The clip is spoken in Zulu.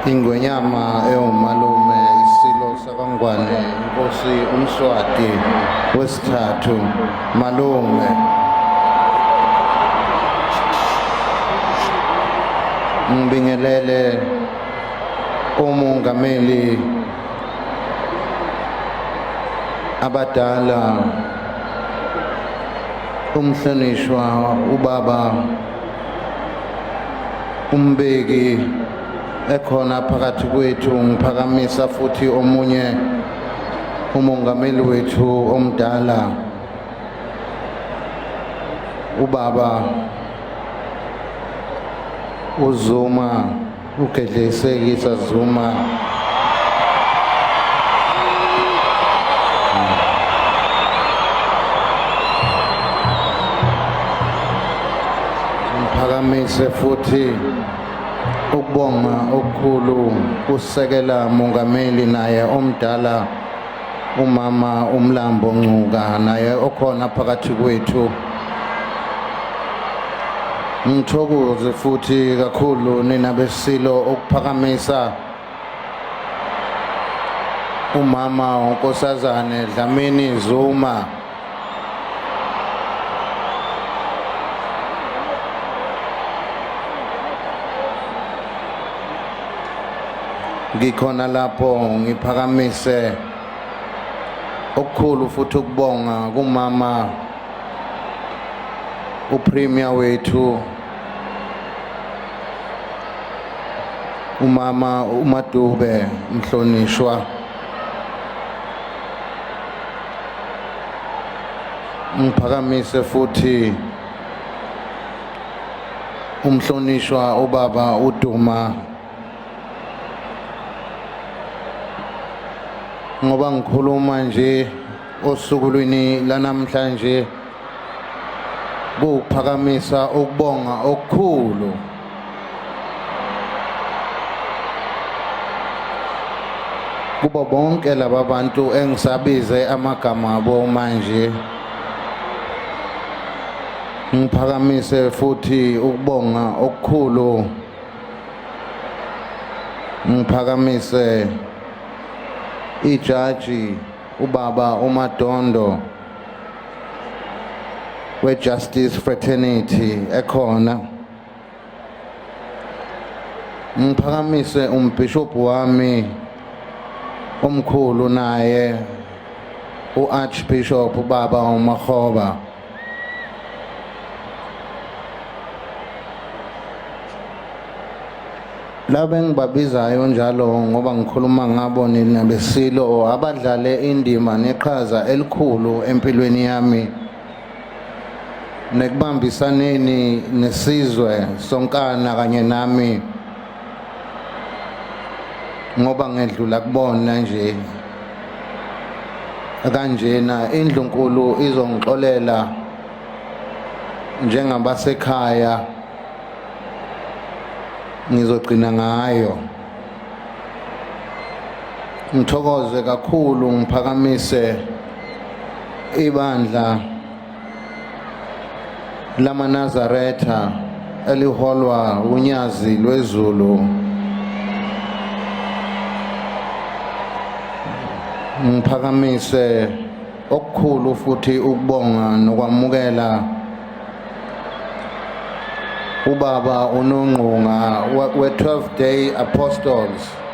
INgonyama malume isilo sakangwane Nkosi uMswati wesithathu malume ngibingelele umongameli abadala umhlonishwa ubaba umbeki ekhona phakathi kwethu ngiphakamisa futhi omunye umongameli wethu omdala ubaba uZuma ugedlesekisa Zuma ngiphakamise futhi ukubonga okukhulu kusekela mongameli naye omdala umama uMlambo Ncuka naye okhona phakathi kwethu ngithokoze futhi kakhulu nina besilo ukuphakamisa umama uNkosazane Dlamini Zuma ngikhona lapho ngiphakamise okukhulu futhi ukubonga kumama uPremier wethu umama uMadube mhlonishwa ngiphakamise futhi umhlonishwa ubaba uDuma ngoba ngikhuluma nje osukulweni lanamhlanje kuphakamisa ukubonga okukhulu kuba bonke laba bantu engisabize amagama abo manje ngiphakamise futhi ukubonga okukhulu ngiphakamise ijaji ubaba uMadondo we-Justice Fraternity ekhona ngiphakamise umbishop wami omkhulu naye uArchbishop ubaba uMakhoba labe ngibabizayo njalo ngoba ngikhuluma ngabo nina besilo abadlale indima neqhaza elikhulu empilweni yami nekubambisaneni nesizwe sonkana kanye nami ngoba ngedlula kubona nje kanjena indlu nkulu izongixolela njengabasekhaya ngizogcina ngayo ngithokoze kakhulu ngiphakamise ibandla lamaNazaretha eliholwa unyazi lweZulu ngiphakamise okukhulu futhi ukubonga nokwamukela ubaba uNongqunga we-12 Day Apostles